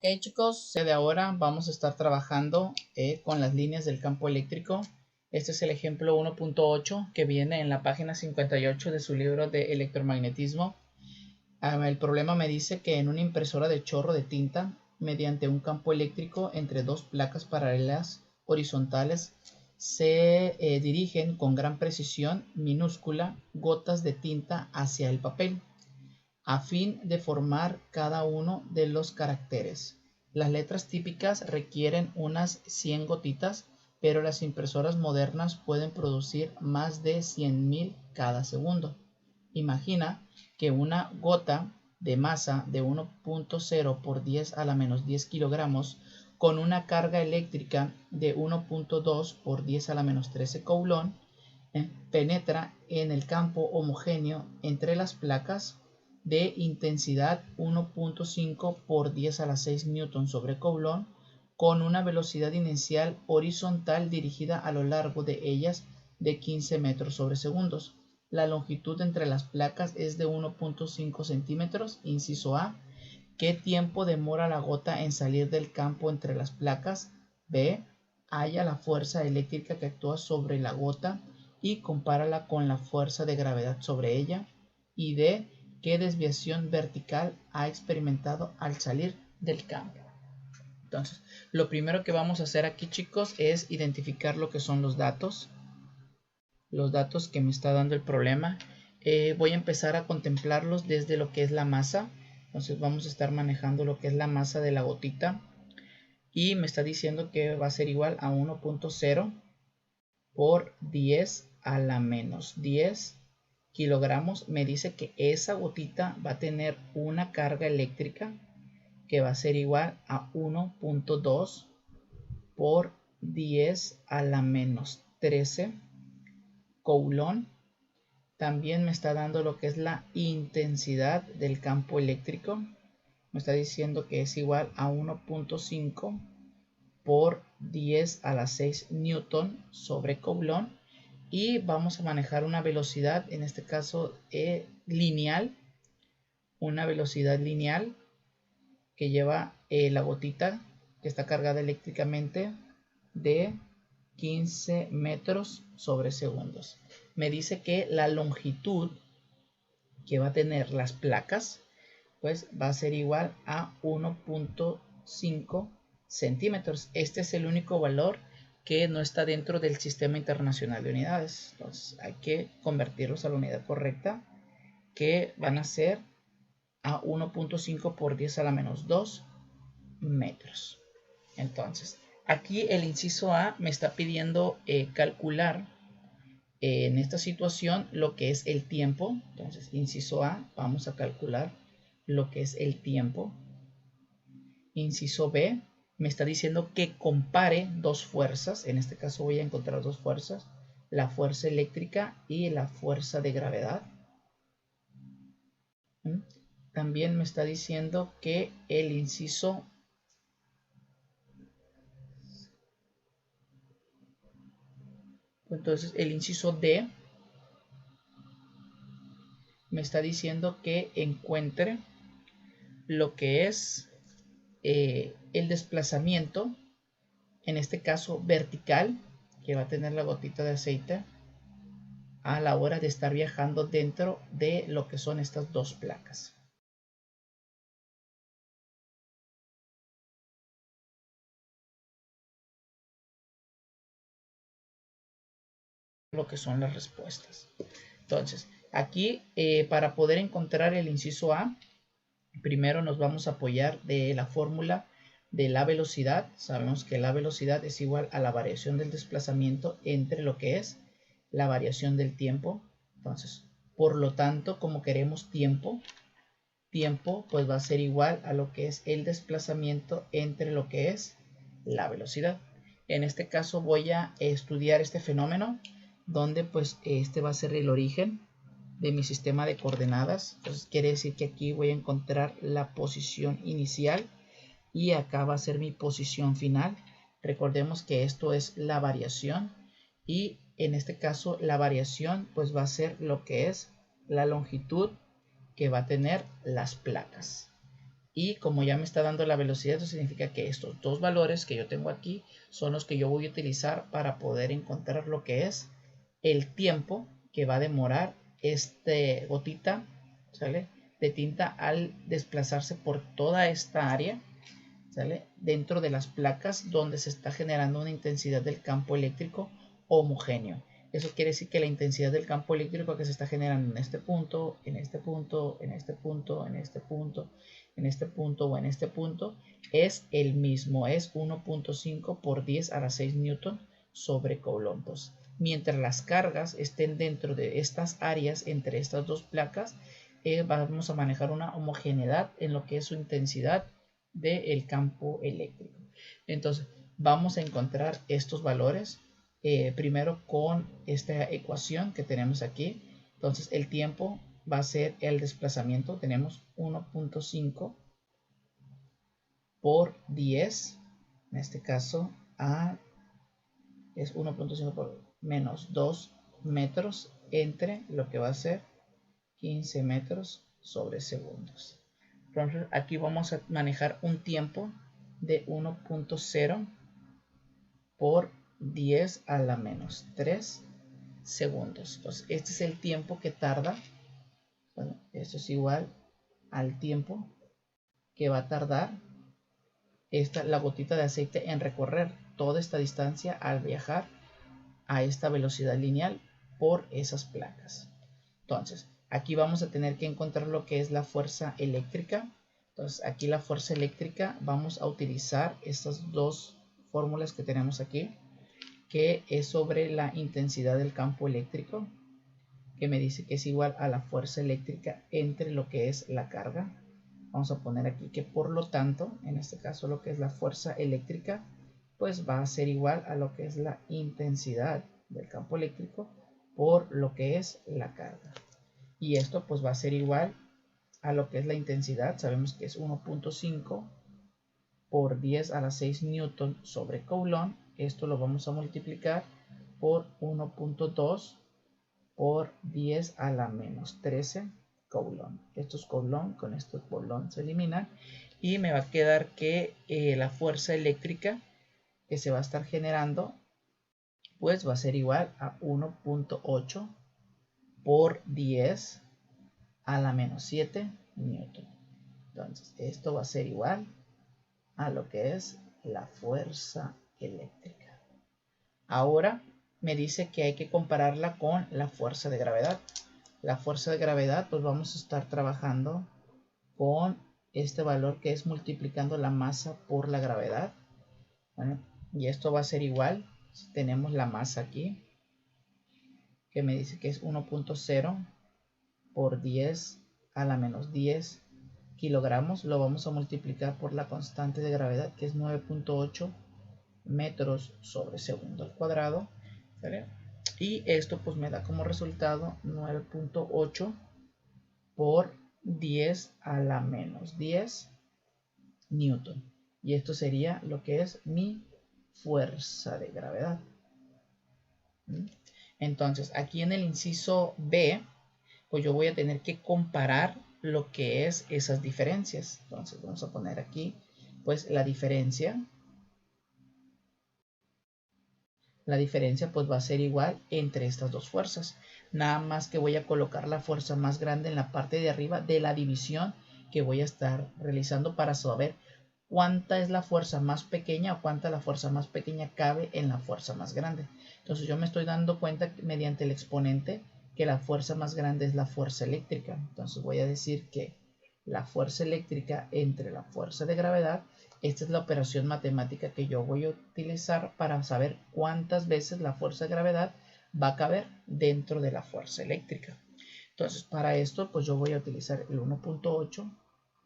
Ok, chicos, de ahora vamos a estar trabajando con las líneas del campo eléctrico. Este es el ejemplo 1.8 que viene en la página 58 de su libro de electromagnetismo. El problema me dice que en una impresora de chorro de tinta, mediante un campo eléctrico entre dos placas paralelas horizontales, se dirigen con gran precisión minúscula gotas de tinta hacia el papel, a fin de formar cada uno de los caracteres. Las letras típicas requieren unas 100 gotitas, pero las impresoras modernas pueden producir más de 100.000 cada segundo. Imagina que una gota de masa de 1.0 por 10 a la menos 10 kilogramos con una carga eléctrica de 1.2 por 10 a la menos 13 coulomb penetra en el campo homogéneo entre las placas de intensidad 1.5 por 10 a la 6 newton sobre coulomb con una velocidad inicial horizontal dirigida a lo largo de ellas de 15 metros sobre segundos. La longitud entre las placas es de 1.5 centímetros. Inciso A. ¿Qué tiempo demora la gota en salir del campo entre las placas? B. Halla la fuerza eléctrica que actúa sobre la gota y compárala con la fuerza de gravedad sobre ella. Y D. ¿Qué desviación vertical ha experimentado al salir del campo? Entonces, lo primero que vamos a hacer aquí, chicos, es identificar lo que son los datos que me está dando el problema. Voy a empezar a contemplarlos desde lo que es la masa. Entonces vamos a estar manejando lo que es la masa de la gotita. Y me está diciendo que va a ser igual a 1.0 por 10 a la menos 10 kilogramos. Me dice que esa gotita va a tener una carga eléctrica que va a ser igual a 1.2 por 10 a la menos 13 coulomb. También me está dando lo que es la intensidad del campo eléctrico. Me está diciendo que es igual a 1.5 por 10 a la 6 newton sobre coulomb. Y vamos a manejar una velocidad, en este caso lineal. Una velocidad lineal que lleva la gotita que está cargada eléctricamente de 15 metros sobre segundos. Me dice que la longitud que va a tener las placas pues va a ser igual a 1.5 centímetros. Este es el único valor que no está dentro del sistema internacional de unidades. Entonces hay que convertirlos a la unidad correcta, que van a ser a 1.5 por 10 a la menos 2 metros. Entonces aquí el inciso A me está pidiendo calcular en esta situación lo que es el tiempo. Entonces inciso A, vamos a calcular lo que es el tiempo. Inciso B, me está diciendo que compare dos fuerzas. En este caso voy a encontrar dos fuerzas, la fuerza eléctrica y la fuerza de gravedad. También me está diciendo que el inciso D me está diciendo que encuentre lo que es el desplazamiento, en este caso vertical, que va a tener la gotita de aceite a la hora de estar viajando dentro de lo que son estas dos placas. Lo que son las respuestas. Entonces, aquí para poder encontrar el inciso A, primero nos vamos a apoyar de la fórmula de la velocidad. Sabemos que la velocidad es igual a la variación del desplazamiento entre lo que es la variación del tiempo. Entonces, por lo tanto, como queremos tiempo pues va a ser igual a lo que es el desplazamiento entre lo que es la velocidad. En este caso voy a estudiar este fenómeno donde pues este va a ser el origen de mi sistema de coordenadas. Entonces quiere decir que aquí voy a encontrar la posición inicial y acá va a ser mi posición final. Recordemos que esto es la variación y en este caso la variación pues va a ser lo que es la longitud que va a tener las placas. Y como ya me está dando la velocidad, eso significa que estos dos valores que yo tengo aquí son los que yo voy a utilizar para poder encontrar lo que es el tiempo que va a demorar este gotita, ¿sale?, de tinta al desplazarse por toda esta área, ¿sale?, dentro de las placas donde se está generando una intensidad del campo eléctrico homogéneo. Eso quiere decir que la intensidad del campo eléctrico que se está generando en este punto, en este punto, en este punto, en este punto, en este punto o en este punto es el mismo, es 1.5 por 10 a la 6 newton sobre Coulomb. Mientras las cargas estén dentro de estas áreas entre estas dos placas, vamos a manejar una homogeneidad en lo que es su intensidad del campo eléctrico. Entonces vamos a encontrar estos valores primero con esta ecuación que tenemos aquí. Entonces el tiempo va a ser el desplazamiento. Tenemos 1.5 por 10, en este caso es 1.5 por menos 2 metros entre lo que va a ser 15 metros sobre segundos. Entonces aquí vamos a manejar un tiempo de 1.0 por 10 a la menos 3 segundos. Entonces este es el tiempo que tarda. Bueno, esto es igual al tiempo que va a tardar la gotita de aceite en recorrer toda esta distancia al viajar a esta velocidad lineal por esas placas. Entonces aquí vamos a tener que encontrar lo que es la fuerza eléctrica. Entonces aquí la fuerza eléctrica vamos a utilizar estas dos fórmulas que tenemos aquí, que es sobre la intensidad del campo eléctrico, que me dice que es igual a la fuerza eléctrica entre lo que es la carga. Vamos a poner aquí que por lo tanto, en este caso lo que es la fuerza eléctrica, pues va a ser igual a lo que es la intensidad del campo eléctrico por lo que es la carga. Y esto pues va a ser igual a lo que es la intensidad. Sabemos que es 1.5 por 10 a la 6 newton sobre Coulomb. Esto lo vamos a multiplicar por 1.2 por 10 a la menos 13 Coulomb. Estos Coulomb con estos Coulomb se eliminan y me va a quedar que la fuerza eléctrica que se va a estar generando pues va a ser igual a 1.8 por 10 a la menos 7 newton. Entonces esto va a ser igual a lo que es la fuerza eléctrica. Ahora me dice que hay que compararla con la fuerza de gravedad. La fuerza de gravedad, pues vamos a estar trabajando con este valor que es multiplicando la masa por la gravedad. Bueno, y esto va a ser igual. Si tenemos la masa aquí, que me dice que es 1.0 por 10 a la menos 10 kilogramos, lo vamos a multiplicar por la constante de gravedad, que es 9.8 metros sobre segundo al cuadrado, ¿vale? Y esto pues me da como resultado 9.8 por 10 a la menos 10 newton. Y esto sería lo que es mi fuerza de gravedad. Entonces aquí en el inciso B, pues yo voy a tener que comparar lo que es esas diferencias. Entonces vamos a poner aquí pues la diferencia. La diferencia pues va a ser igual entre estas dos fuerzas. Nada más que voy a colocar la fuerza más grande en la parte de arriba de la división que voy a estar realizando para saber cuánta es la fuerza más pequeña o cuánta la fuerza más pequeña cabe en la fuerza más grande. Entonces yo me estoy dando cuenta mediante el exponente que la fuerza más grande es la fuerza eléctrica. Entonces voy a decir que la fuerza eléctrica entre la fuerza de gravedad. Esta es la operación matemática que yo voy a utilizar para saber cuántas veces la fuerza de gravedad va a caber dentro de la fuerza eléctrica. Entonces, para esto, pues yo voy a utilizar el 1.8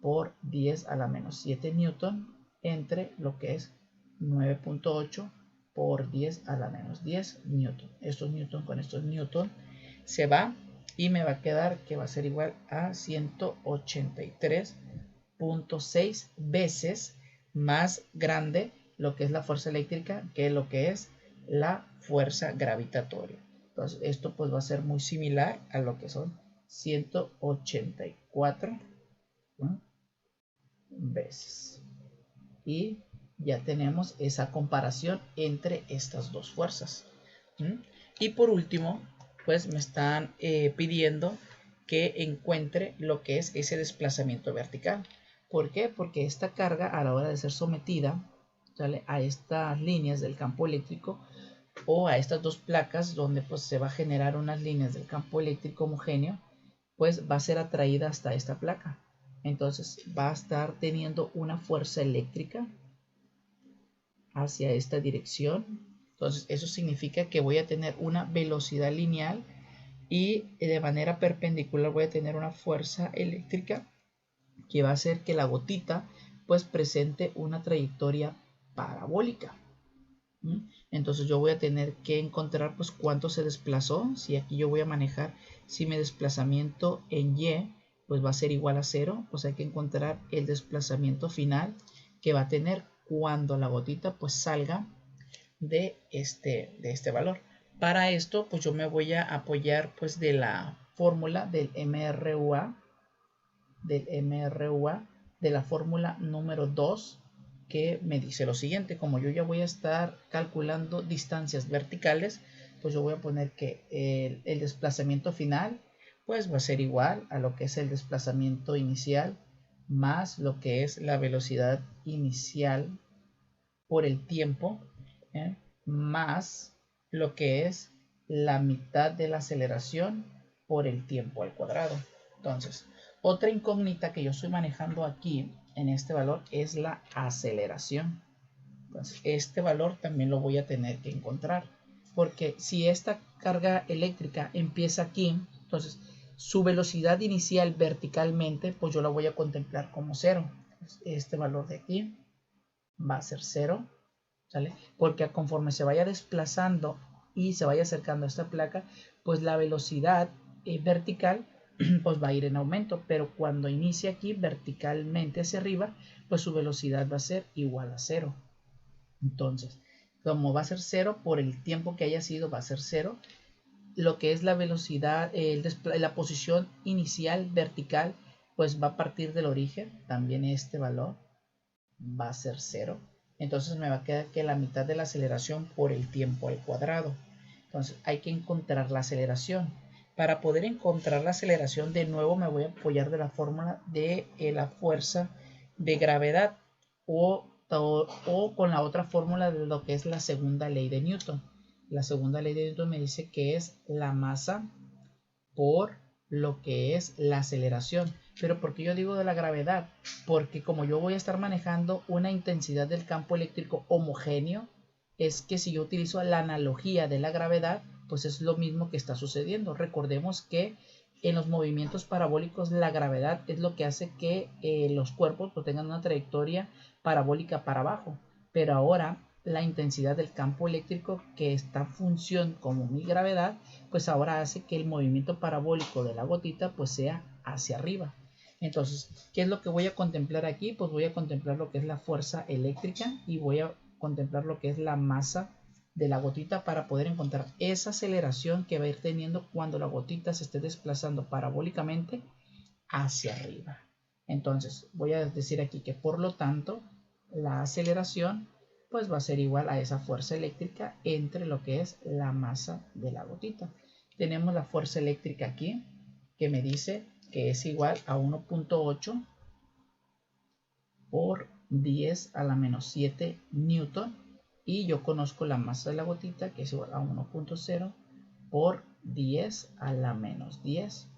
por 10 a la menos 7 newton entre lo que es 9.8 por 10 a la menos 10 newton. Estos newton con estos newton se va y me va a quedar que va a ser igual a 183.6 veces más grande lo que es la fuerza eléctrica que lo que es la fuerza gravitatoria. Entonces esto pues va a ser muy similar a lo que son 184, ¿no?, veces. Y ya tenemos esa comparación entre estas dos fuerzas. Y por último, pues me están pidiendo que encuentre lo que es ese desplazamiento vertical. ¿Por qué? Porque esta carga, a la hora de ser sometida, ¿sale?, a estas líneas del campo eléctrico o a estas dos placas donde pues se va a generar unas líneas del campo eléctrico homogéneo, pues va a ser atraída hasta esta placa. Entonces va a estar teniendo una fuerza eléctrica hacia esta dirección. Entonces eso significa que voy a tener una velocidad lineal y de manera perpendicular voy a tener una fuerza eléctrica que va a hacer que la gotita pues presente una trayectoria parabólica. Entonces yo voy a tener que encontrar pues cuánto se desplazó. Si aquí yo voy a manejar, si mi desplazamiento en Y pues va a ser igual a 0, pues hay que encontrar el desplazamiento final que va a tener cuando la gotita pues salga de este valor. Para esto pues yo me voy a apoyar pues de la fórmula del MRUA, de la fórmula número 2, que me dice lo siguiente: como yo ya voy a estar calculando distancias verticales, pues yo voy a poner que el desplazamiento final pues va a ser igual a lo que es el desplazamiento inicial más lo que es la velocidad inicial por el tiempo, más lo que es la mitad de la aceleración por el tiempo al cuadrado. Entonces, otra incógnita que yo estoy manejando aquí en este valor es la aceleración. Entonces, este valor también lo voy a tener que encontrar, porque si esta carga eléctrica empieza aquí, entonces su velocidad inicial verticalmente, pues yo la voy a contemplar como 0. Este valor de aquí va a ser 0, ¿sale? Porque conforme se vaya desplazando y se vaya acercando a esta placa, pues la velocidad vertical pues va a ir en aumento, pero cuando inicie aquí verticalmente hacia arriba, pues su velocidad va a ser igual a 0. Entonces, como va a ser 0 por el tiempo que haya sido, va a ser 0. Lo que es la velocidad, la posición inicial vertical, pues va a partir del origen, también este valor va a ser 0. Entonces me va a quedar que la mitad de la aceleración por el tiempo al cuadrado. Entonces hay que encontrar la aceleración. Para poder encontrar la aceleración, de nuevo me voy a apoyar de la fórmula de la fuerza de gravedad o con la otra fórmula de lo que es la segunda ley de Newton. La segunda ley de Newton me dice que es la masa por lo que es la aceleración. Pero ¿por qué yo digo de la gravedad? Porque como yo voy a estar manejando una intensidad del campo eléctrico homogéneo, es que si yo utilizo la analogía de la gravedad, pues es lo mismo que está sucediendo. Recordemos que en los movimientos parabólicos la gravedad es lo que hace que los cuerpos pues, tengan una trayectoria parabólica para abajo. Pero ahora la intensidad del campo eléctrico, que está en función como mi gravedad, pues ahora hace que el movimiento parabólico de la gotita pues sea hacia arriba. Entonces, ¿qué es lo que voy a contemplar aquí? Pues voy a contemplar lo que es la fuerza eléctrica y voy a contemplar lo que es la masa de la gotita para poder encontrar esa aceleración que va a ir teniendo cuando la gotita se esté desplazando parabólicamente hacia arriba. Entonces, voy a decir aquí que por lo tanto, la aceleración pues va a ser igual a esa fuerza eléctrica entre lo que es la masa de la gotita. Tenemos la fuerza eléctrica aquí que me dice que es igual a 1.8 por 10 a la menos 7 newton, y yo conozco la masa de la gotita que es igual a 1.0 por 10 a la menos 10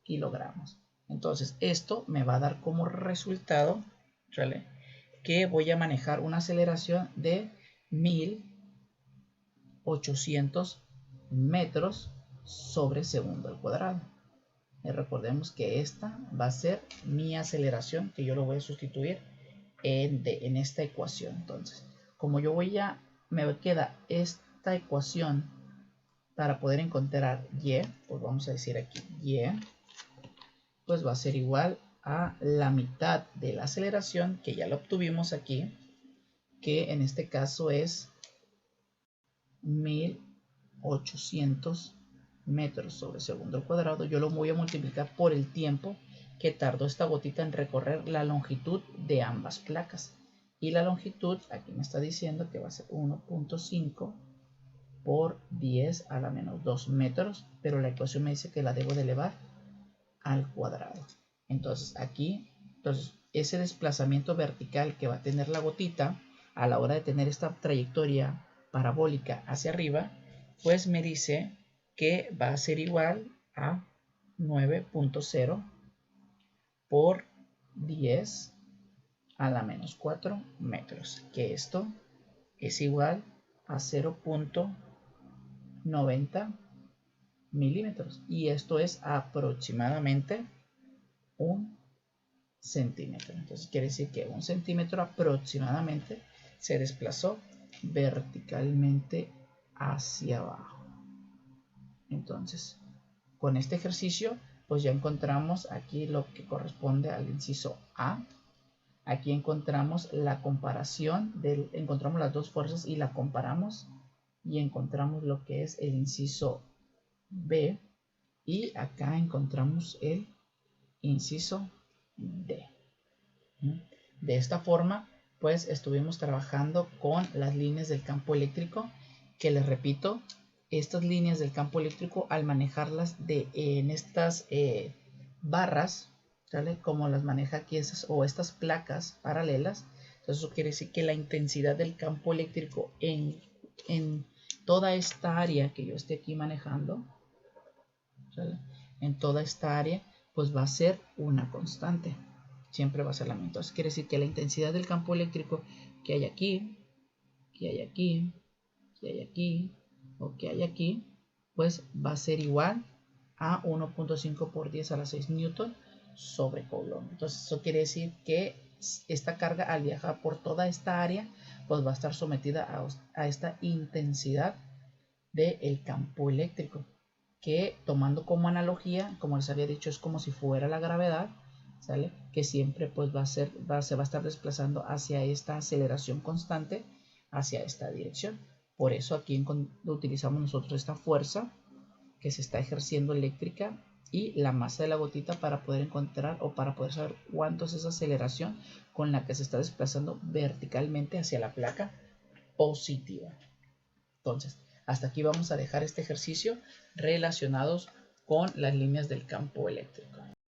kilogramos. Entonces esto me va a dar como resultado, ¿vale?, que voy a manejar una aceleración de 1800 metros sobre segundo al cuadrado. Recordemos que esta va a ser mi aceleración, que yo lo voy a sustituir en esta ecuación. Entonces, como yo me queda esta ecuación para poder encontrar y, pues vamos a decir aquí y, pues va a ser igual a la mitad de la aceleración, que ya lo obtuvimos aquí, que en este caso es 1800 metros sobre segundo al cuadrado. Yo lo voy a multiplicar por el tiempo, que tardó esta gotita en recorrer la longitud de ambas placas. Y la longitud, aquí me está diciendo que va a ser 1.5 por 10 a la menos 2 metros, pero la ecuación me dice que la debo de elevar al cuadrado. Entonces aquí, ese desplazamiento vertical que va a tener la gotita a la hora de tener esta trayectoria parabólica hacia arriba, pues me dice que va a ser igual a 9.0 por 10 a la menos 4 metros, que esto es igual a 0.90 milímetros, y esto es aproximadamente 1 centímetro. Entonces quiere decir que 1 centímetro aproximadamente se desplazó verticalmente hacia abajo. Entonces, con este ejercicio, pues ya encontramos aquí lo que corresponde al inciso A. Aquí encontramos la comparación, encontramos las dos fuerzas y la comparamos, y encontramos lo que es el inciso B, y acá encontramos el inciso D. De esta forma, pues estuvimos trabajando con las líneas del campo eléctrico, que les repito, estas líneas del campo eléctrico, al manejarlas en estas barras, ¿sale? Como las maneja aquí estas placas paralelas, entonces eso quiere decir que la intensidad del campo eléctrico en toda esta área que yo esté aquí manejando, ¿sale? En toda esta área, pues va a ser una constante, siempre va a ser la misma. Entonces quiere decir que la intensidad del campo eléctrico que hay aquí, que hay aquí, que hay aquí o que hay aquí, pues va a ser igual a 1.5 por 10 a la 6 newton sobre coulomb. Entonces eso quiere decir que esta carga, al viajar por toda esta área, pues va a estar sometida a esta intensidad del campo eléctrico, que tomando como analogía, como les había dicho, es como si fuera la gravedad, ¿sale? Que siempre pues se va a estar desplazando hacia esta aceleración constante, hacia esta dirección. Por eso aquí utilizamos nosotros esta fuerza que se está ejerciendo eléctrica y la masa de la gotita para poder encontrar o para poder saber cuánto es esa aceleración con la que se está desplazando verticalmente hacia la placa positiva. Entonces, hasta aquí vamos a dejar este ejercicio relacionados con las líneas del campo eléctrico.